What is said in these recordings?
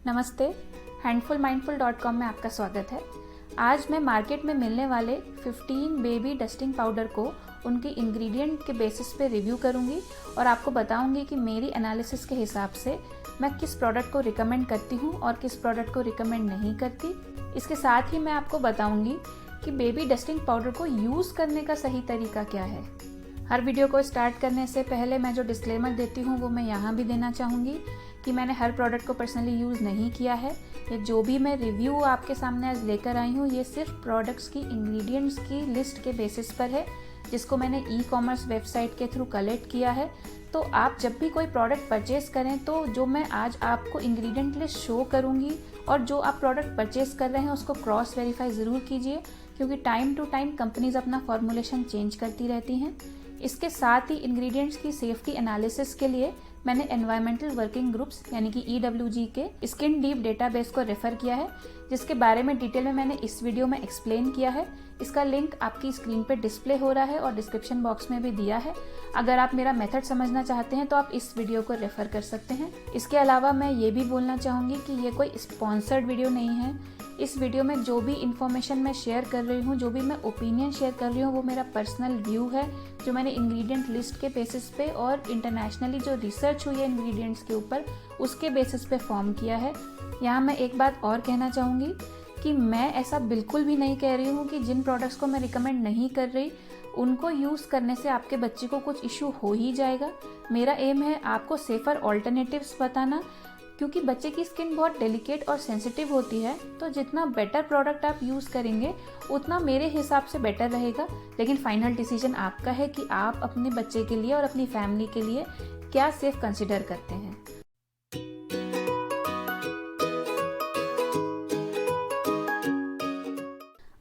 नमस्ते, handfulmindful.com में आपका स्वागत है। आज मैं मार्केट में मिलने वाले 15 बेबी डस्टिंग पाउडर को उनके इंग्रेडिएंट के बेसिस पे रिव्यू करूंगी और आपको बताऊंगी कि मेरी एनालिसिस के हिसाब से मैं किस प्रोडक्ट को रिकमेंड करती हूं और किस प्रोडक्ट को रिकमेंड नहीं करती। इसके साथ ही मैं आपको बताऊंगी कि बेबी डस्टिंग पाउडर को यूज़ करने का सही तरीका क्या है। हर वीडियो को स्टार्ट करने से पहले मैं जो डिस्क्लेमर देती हूँ वो मैं यहाँ भी देना चाहूँगी कि मैंने हर प्रोडक्ट को पर्सनली यूज़ नहीं किया है। ये जो भी मैं रिव्यू आपके सामने आज लेकर आई हूँ ये सिर्फ प्रोडक्ट्स की इंग्रेडिएंट्स की लिस्ट के बेसिस पर है, जिसको मैंने ई-कॉमर्स वेबसाइट के थ्रू कलेक्ट किया है। तो आप जब भी कोई प्रोडक्ट परचेज़ करें तो जो मैं आज आपको इंग्रेडिएंट लिस्ट शो करूँगी और जो आप प्रोडक्ट परचेज़ कर रहे हैं उसको क्रॉस वेरीफाई ज़रूर कीजिए, क्योंकि टाइम टू टाइम कंपनीज अपना फॉर्मुलेशन चेंज करती रहती हैं। इसके साथ ही इंग्रेडिएंट्स की सेफ्टी एनालिसिस के लिए मैंने एनवायरमेंटल वर्किंग ग्रुप्स यानी कि EWG के स्किन डीप डेटाबेस को रेफ़र किया है, जिसके बारे में डिटेल में मैंने इस वीडियो में एक्सप्लेन किया है। इसका लिंक आपकी स्क्रीन पे डिस्प्ले हो रहा है और डिस्क्रिप्शन बॉक्स में भी दिया है। अगर आप मेरा मेथड समझना चाहते हैं तो आप इस वीडियो को रेफ़र कर सकते हैं। इसके अलावा मैं ये भी बोलना चाहूँगी कि ये कोई स्पॉन्सर्ड वीडियो नहीं है। इस वीडियो में जो भी इन्फॉर्मेशन मैं शेयर कर रही हूँ, जो भी मैं ओपिनियन शेयर कर रही हूँ, वो मेरा पर्सनल व्यू है जो मैंने इंग्रेडिएंट लिस्ट के बेसिस पे और इंटरनेशनली जो रिसर्च हुई है इंग्रेडिएंट्स के ऊपर उसके बेसिस पे फॉर्म किया है। यहाँ मैं एक बात और कहना चाहूँगी कि मैं ऐसा बिल्कुल भी नहीं कह रही हूँ कि जिन प्रोडक्ट्स को मैं रिकमेंड नहीं कर रही उनको यूज़ करने से आपके बच्चे को कुछ इशू हो ही जाएगा। मेरा एम है आपको सेफ़र ऑल्टरनेटिव्स बताना, क्योंकि बच्चे की स्किन बहुत डेलिकेट और सेंसिटिव होती है। तो जितना बेटर प्रोडक्ट आप यूज़ करेंगे उतना मेरे हिसाब से बेटर रहेगा। लेकिन फाइनल डिसीजन आपका है कि आप अपने बच्चे के लिए और अपनी फैमिली के लिए क्या सेफ कंसिडर करते हैं।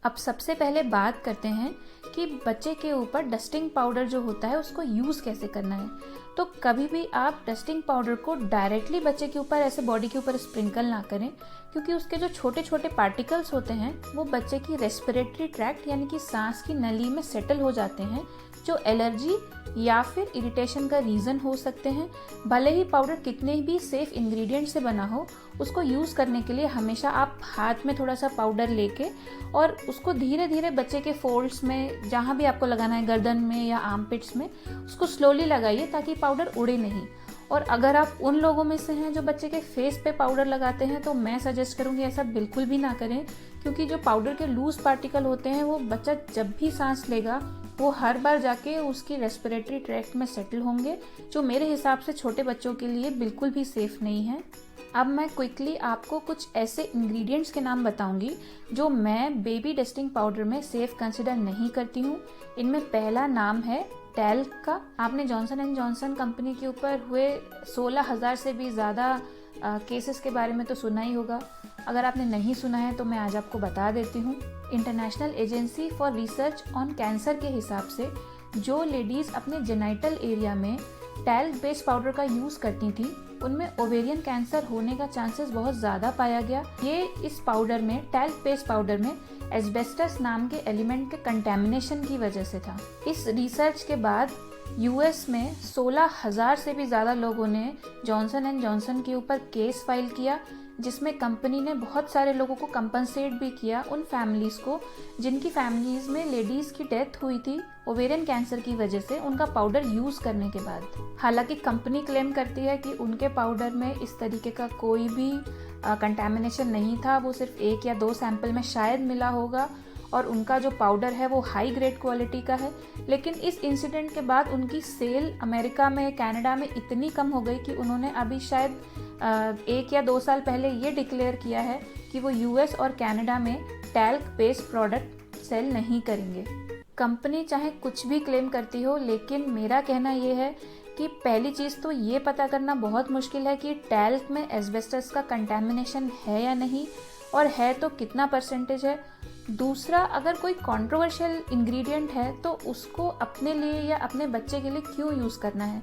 अब सबसे पहले बात करते हैं कि बच्चे के ऊपर डस्टिंग पाउडर जो होता है उसको यूज़ कैसे करना है। तो कभी भी आप डस्टिंग पाउडर को डायरेक्टली बच्चे के ऊपर ऐसे बॉडी के ऊपर स्प्रिंकल ना करें, क्योंकि उसके जो छोटे छोटे पार्टिकल्स होते हैं वो बच्चे की रेस्पिरेटरी ट्रैक्ट यानी कि सांस की नली में सेटल हो जाते हैं, जो एलर्जी या फिर इरिटेशन का रीज़न हो सकते हैं। भले ही पाउडर कितने भी सेफ इंग्रेडिएंट से बना हो, उसको यूज़ करने के लिए हमेशा आप हाथ में थोड़ा सा पाउडर लेके और उसको धीरे धीरे बच्चे के फोल्ड्स में, जहाँ भी आपको लगाना है, गर्दन में या आर्मपिट्स में, उसको स्लोली लगाइए ताकि पाउडर उड़े नहीं। और अगर आप उन लोगों में से हैं जो बच्चे के फेस पे पाउडर लगाते हैं तो मैं सजेस्ट करूँगी ऐसा बिल्कुल भी ना करें, क्योंकि जो पाउडर के लूज पार्टिकल होते हैं वो बच्चा जब भी सांस लेगा वो हर बार जाके उसकी रेस्पिरेटरी ट्रैक्ट में सेटल होंगे, जो मेरे हिसाब से छोटे बच्चों के लिए बिल्कुल भी सेफ नहीं है। अब मैं क्विकली आपको कुछ ऐसे इंग्रेडिएंट्स के नाम बताऊंगी जो मैं बेबी डस्टिंग पाउडर में सेफ कंसिडर नहीं करती हूँ। इनमें पहला नाम है टैल्क का। आपने जॉनसन एंड जॉनसन कंपनी के ऊपर हुए 16,000 से भी ज़्यादा केसेस के बारे में तो सुना ही होगा। अगर आपने नहीं सुना है तो मैं आज आपको बता देती हूँ। International agency for research on cancer के हिसाब से जो लेडीज़ अपने जेनाइटल एरिया में टैल्क बेस्ड पाउडर का यूज़ करती थी उनमें ओवेरियन कैंसर होने का चांसेस बहुत ज़्यादा पाया गया। ये इस पाउडर में, टैल्क बेस्ड पाउडर में एस्बेस्टस नाम के एलिमेंट के कंटेमिनेशन की वजह से था। इस रिसर्च के बाद US में 16,000 से भी ज़्यादा लोगों ने जॉनसन एंड जॉनसन के ऊपर केस फाइल किया, जिसमें कंपनी ने बहुत सारे लोगों को कंपनसेट भी किया, उन फैमिलीज़ को जिनकी फैमिलीज़ में लेडीज़ की डेथ हुई थी ओवेरियन कैंसर की वजह से उनका पाउडर यूज़ करने के बाद। हालांकि कंपनी क्लेम करती है कि उनके पाउडर में इस तरीके का कोई भी कंटेमिनेशन नहीं था, वो सिर्फ 1 या 2 सैंपल में शायद मिला होगा और उनका जो पाउडर है वो हाई ग्रेड क्वालिटी का है। लेकिन इस इंसिडेंट के बाद उनकी सेल अमेरिका में, कनाडा में इतनी कम हो गई कि उन्होंने अभी शायद 1 या 2 साल पहले ये डिक्लेयर किया है कि वो US और कनाडा में टैल्क बेस्ड प्रोडक्ट सेल नहीं करेंगे। कंपनी चाहे कुछ भी क्लेम करती हो, लेकिन मेरा कहना ये है कि पहली चीज़ तो ये पता करना बहुत मुश्किल है कि टैल्क में एस्बेस्टस का कंटेमिनेशन है या नहीं, और है तो कितना परसेंटेज है। दूसरा, अगर कोई कंट्रोवर्शियल इंग्रेडिएंट है तो उसको अपने लिए या अपने बच्चे के लिए क्यों यूज़ करना है।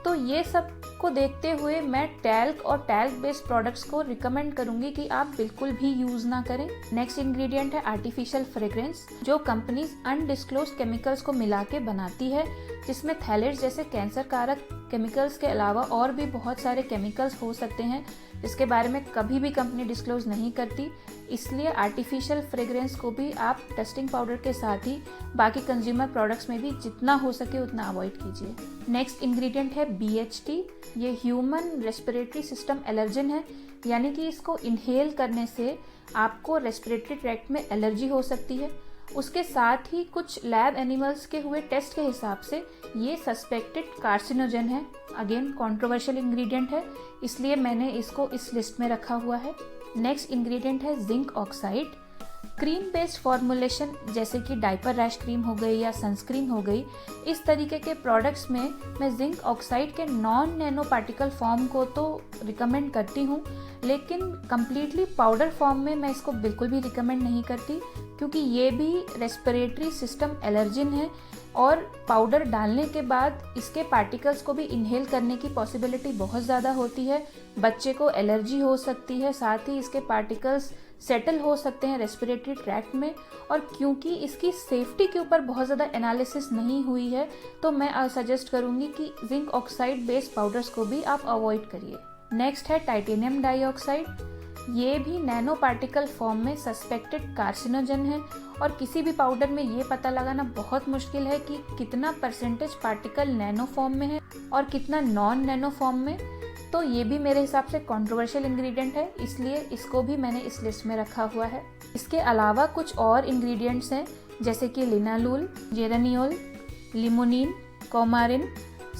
तो ये सब को देखते हुए मैं टैल्क और टैल्क बेस्ड प्रोडक्ट्स को रिकमेंड करूंगी कि आप बिल्कुल भी यूज़ ना करें। नेक्स्ट इंग्रेडिएंट है आर्टिफिशियल फ्रेग्रेंस, जो कंपनीज अनडिस्क्लोज केमिकल्स को मिला के बनाती है, जिसमें थैलेट्स जैसे कैंसर कारक केमिकल्स के अलावा और भी बहुत सारे केमिकल्स हो सकते हैं जिसके बारे में कभी भी कंपनी डिस्क्लोज नहीं करती, इसलिए आर्टिफिशियल फ्रेग्रेंस को भी आप डस्टिंग पाउडर के साथ ही बाकी कंज्यूमर प्रोडक्ट्स में भी जितना हो सके उतना अवॉइड कीजिए। नेक्स्ट इंग्रेडिएंट है BHT। ये ह्यूमन रेस्पिरेटरी सिस्टम एलर्जन है, यानी कि इसको इनहेल करने से आपको रेस्पिरेटरी ट्रैक्ट में एलर्जी हो सकती है। उसके साथ ही कुछ लैब एनिमल्स के हुए टेस्ट के हिसाब से ये सस्पेक्टेड कार्सिनोजन है। अगेन कंट्रोवर्शियल इंग्रेडिएंट है, इसलिए मैंने इसको इस लिस्ट में रखा हुआ है। नेक्स्ट इंग्रेडिएंट है zinc oxide. Cream based formulation जैसे कि डायपर रैश क्रीम हो गई या सनस्क्रीन हो गई, इस तरीके के प्रोडक्ट्स में मैं जिंक ऑक्साइड के नॉन नैनो पार्टिकल फॉर्म को तो रिकमेंड करती हूँ, लेकिन कम्प्लीटली पाउडर फॉर्म में मैं इसको बिल्कुल भी रिकमेंड नहीं करती, क्योंकि ये भी रेस्पिरेटरी सिस्टम एलर्जिन है और पाउडर डालने के बाद इसके पार्टिकल्स को भी इनहेल करने की पॉसिबिलिटी बहुत ज़्यादा होती है। बच्चे को एलर्जी हो सकती है, साथ ही इसके पार्टिकल्स सेटल हो सकते हैं रेस्पिरेटरी ट्रैक्ट में। और क्योंकि इसकी सेफ्टी के ऊपर बहुत ज़्यादा एनालिसिस नहीं हुई है, तो मैं सजेस्ट करूँगी कि जिंक ऑक्साइड बेस्ड पाउडर्स को भी आप अवॉइड करिए। नेक्स्ट है टाइटेनियम डाइऑक्साइड। ये भी नैनो पार्टिकल फॉर्म में सस्पेक्टेड कार्सिनोजन है और किसी भी पाउडर में ये पता लगाना बहुत मुश्किल है कि कितना परसेंटेज पार्टिकल नैनो फॉर्म में है और कितना नॉन नैनो फॉर्म में। तो ये भी मेरे हिसाब से कंट्रोवर्शियल इंग्रेडिएंट है, इसलिए इसको भी मैंने इस लिस्ट में रखा हुआ है। इसके अलावा कुछ और इंग्रेडिएंट्स हैं जैसे कि linalool, geraniol, limonene, coumarin,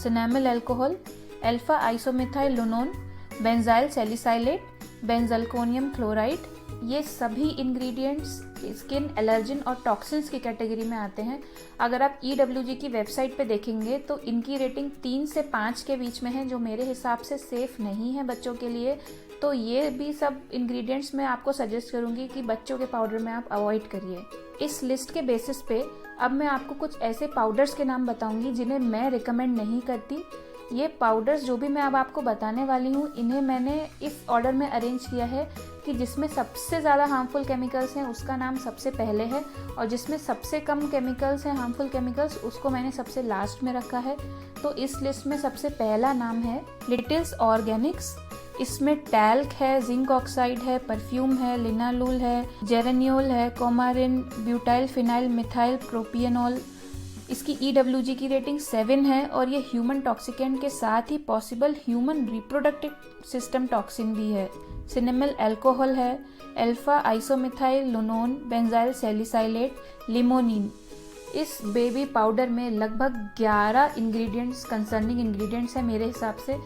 cinnamal alcohol, alpha isomethyl ionone, benzyl salicylate, benzalkonium chloride. ये सभी इंग्रेडिएंट्स स्किन एलर्जन और टॉक्सिन्स की कैटेगरी में आते हैं। अगर आप EWG की वेबसाइट पे देखेंगे तो इनकी रेटिंग 3 से 5 के बीच में है, जो मेरे हिसाब से सेफ़ नहीं है बच्चों के लिए। तो ये भी सब इंग्रेडिएंट्स मैं आपको सजेस्ट करूँगी कि बच्चों के पाउडर में आप अवॉइड करिए। इस लिस्ट के बेसिस पे अब मैं आपको कुछ ऐसे पाउडर्स के नाम बताऊँगी जिन्हें मैं रिकमेंड नहीं करती। ये पाउडर्स जो भी मैं अब आपको बताने वाली हूँ, इन्हें मैंने इस ऑर्डर में अरेंज किया है कि जिसमें सबसे ज़्यादा हार्मफुल केमिकल्स हैं उसका नाम सबसे पहले है, और जिसमें सबसे कम केमिकल्स हैं हार्मफुल केमिकल्स उसको मैंने सबसे लास्ट में रखा है। तो इस लिस्ट में सबसे पहला नाम है लिटिल्स ऑर्गेनिक्स। इसमें टैल्क है, जिंक ऑक्साइड है, परफ्यूम है, लिनालूल है, जेरानियोल है, कोमारिन, ब्यूटाइल फिनाइल मिथाइल प्रोपियनॉल। इसकी EWG की रेटिंग 7 है और ये ह्यूमन टॉक्सिकेंट के साथ ही possible human reproductive system toxin भी है। सिनेमल अल्कोहल है, alpha isomethyl ionone, benzyl salicylate, limonene. इस बेबी पाउडर में लगभग 11 इंग्रेडिएंट्स कंसर्निंग इंग्रेडिएंट्स हैं मेरे हिसाब से।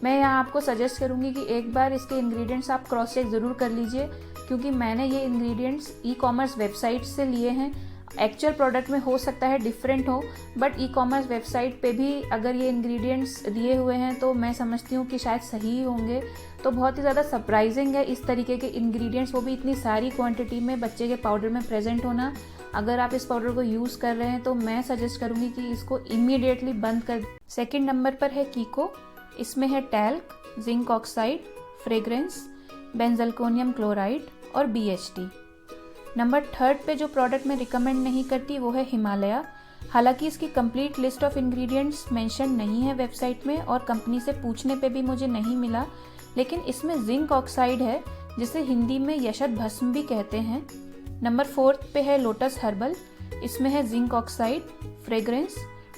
मैं यहाँ आपको सजेस्ट करूँगी कि एक बार इसके इंग्रेडिएंट्स आप क्रॉस चेक ज़रूर कर लीजिए, क्योंकि मैंने ये इंग्रेडिएंट्स ई-कॉमर्स वेबसाइट से लिए हैं। एक्चुअल प्रोडक्ट में हो सकता है डिफरेंट हो, बट ई-कॉमर्स वेबसाइट पे भी अगर ये इंग्रेडिएंट्स दिए हुए हैं तो मैं समझती हूँ कि शायद सही होंगे। तो बहुत ही ज़्यादा सरप्राइजिंग है इस तरीके के इंग्रेडिएंट्स, वो भी इतनी सारी क्वांटिटी में बच्चे के पाउडर में प्रेजेंट होना। अगर आप इस पाउडर को यूज़ कर रहे हैं तो मैं सजेस्ट करूँगी कि इसको इमीडिएटली बंद कर। सेकेंड नंबर पर है कीको। इसमें है talc, zinc oxide, fragrance, benzalkonium chloride और BHT। नंबर 3 पे जो प्रोडक्ट मैं रिकमेंड नहीं करती वो है हिमालया। हालांकि इसकी complete list of ingredients mention नहीं है वेबसाइट में और कंपनी से पूछने पे भी मुझे नहीं मिला, लेकिन इसमें जिंक ऑक्साइड है जिसे हिंदी में यशत भस्म भी कहते हैं। नंबर 4 पे है लोटस हर्बल। इसमें है जिंक ऑक्साइड, फ्रेग्रेंस,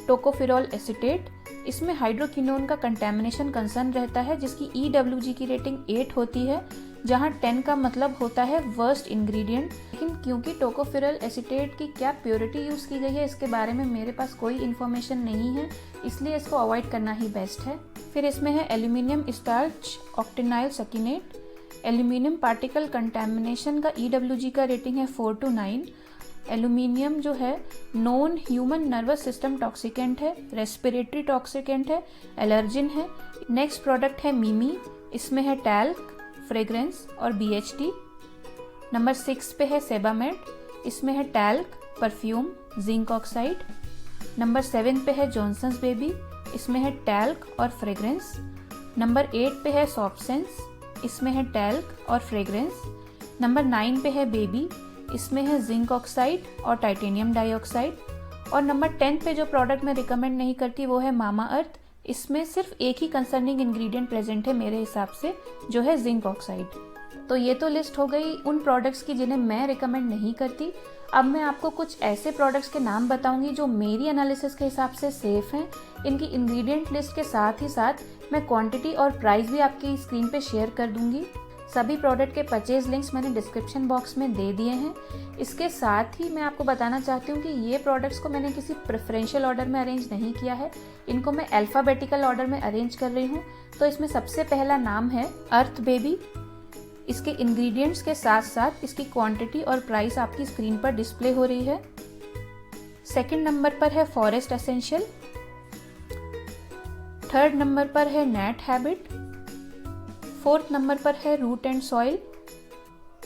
टोकोफिरॉल एसीटेट। इसमें हाइड्रोक्विनोन का कंटेमिनेशन कंसर्न रहता है, जिसकी EWG की रेटिंग 8 होती है, जहां 10 का मतलब होता है वर्स्ट इंग्रेडिएंट। लेकिन क्योंकि टोकोफिरॉल एसीटेट की क्या प्योरिटी यूज़ की गई है इसके बारे में मेरे पास कोई इन्फॉर्मेशन नहीं है, इसलिए इसको अवॉइड करना ही बेस्ट है। फिर इसमें है aluminium starch octenyl succinate. Aluminium particle contamination का EWG का रेटिंग है 4 to 9। एल्यूमिनियम जो है known human nervous system toxicant है, रेस्पिरेटरी टॉक्सिकेंट है, एलर्जिन है। नेक्स्ट प्रोडक्ट है मिमी। इसमें है टैल्क, फ्रेग्रेंस और BHT। नंबर 6 पे है सेबामेड। इसमें है talc, perfume, zinc oxide. Number 7 पे है जॉनसन्स बेबी। इसमें है टैल्क और फ्रेग्रेंस। नंबर 8 पे है सॉफ्टसेंस। इसमें है टैल्क और फ्रेग्रेंस। नंबर 9 पे है बेबी। इसमें है जिंक ऑक्साइड और टाइटेनियम डाइऑक्साइड। और नंबर 10 पे जो प्रोडक्ट मैं रिकमेंड नहीं करती वो है मामा अर्थ, इसमें सिर्फ एक ही कंसर्निंग इंग्रेडिएंट प्रेजेंट है मेरे हिसाब से, जो है जिंक ऑक्साइड। तो ये तो लिस्ट हो गई उन प्रोडक्ट्स की जिन्हें मैं रिकमेंड नहीं करती। अब मैं आपको कुछ ऐसे प्रोडक्ट्स के नाम बताऊंगी जो मेरी एनालिसिस के हिसाब से सेफ हैं। इनकी इंग्रेडिएंट लिस्ट के साथ ही साथ मैं क्वांटिटी और प्राइस भी आपकी स्क्रीन पे शेयर कर दूंगी। सभी प्रोडक्ट के परचेज लिंक्स मैंने डिस्क्रिप्शन बॉक्स में दे दिए हैं। इसके साथ ही मैं आपको बताना चाहती हूँ कि ये प्रोडक्ट्स को मैंने किसी प्रेफरेंशियल ऑर्डर में अरेंज नहीं किया है, इनको मैं अल्फ़ाबेटिकल ऑर्डर में अरेंज कर रही हूँ। तो इसमें सबसे पहला नाम है अर्थ बेबी। इसके इंग्रेडिएंट्स के साथ साथ इसकी क्वांटिटी और प्राइस आपकी स्क्रीन पर डिस्प्ले हो रही है। सेकंड नंबर पर है फॉरेस्ट एसेंशियल। थर्ड नंबर पर है नेट हैबिट। फोर्थ नंबर पर है रूट एंड सॉइल।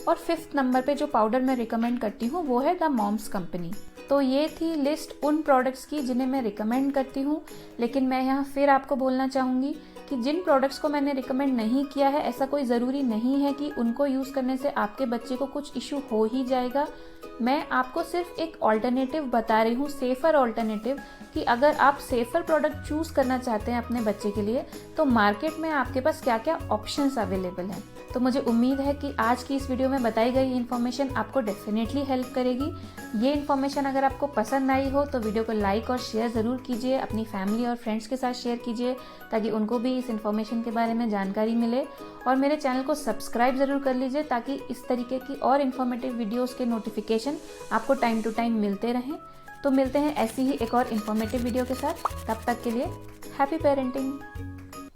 और फिफ्थ नंबर पे जो पाउडर मैं रिकमेंड करती हूँ वो है द मॉम्स कंपनी। तो ये थी लिस्ट उन प्रोडक्ट्स की जिन्हें मैं रिकमेंड करती हूँ। लेकिन मैं यहाँ फिर आपको बोलना चाहूँगी कि जिन प्रोडक्ट्स को मैंने रिकमेंड नहीं किया है, ऐसा कोई ज़रूरी नहीं है कि उनको यूज़ करने से आपके बच्चे को कुछ इशू हो ही जाएगा। मैं आपको सिर्फ एक ऑल्टरनेटिव बता रही हूँ, सेफ़र ऑल्टरनेटिव, कि अगर आप सेफ़र प्रोडक्ट चूज़ करना चाहते हैं अपने बच्चे के लिए तो मार्केट में आपके पास क्या क्या ऑप्शंस अवेलेबल हैं। तो मुझे उम्मीद है कि आज की इस वीडियो में बताई गई इन्फॉर्मेशन आपको डेफिनेटली हेल्प करेगी। ये इन्फॉर्मेशन अगर आपको पसंद आई हो तो वीडियो को लाइक और शेयर ज़रूर कीजिए, अपनी फैमिली और फ्रेंड्स के साथ शेयर कीजिए ताकि उनको भी इस इन्फॉर्मेशन के बारे में जानकारी मिले। और मेरे चैनल को सब्सक्राइब ज़रूर कर लीजिए ताकि इस तरीके की और इन्फॉर्मेटिव वीडियोज़ के नोटिफिकेशन आपको टाइम टू टाइम मिलते रहें। तो मिलते हैं ऐसी ही एक और इन्फॉर्मेटिव वीडियो के साथ। तब तक के लिए हैप्पी पेरेंटिंग।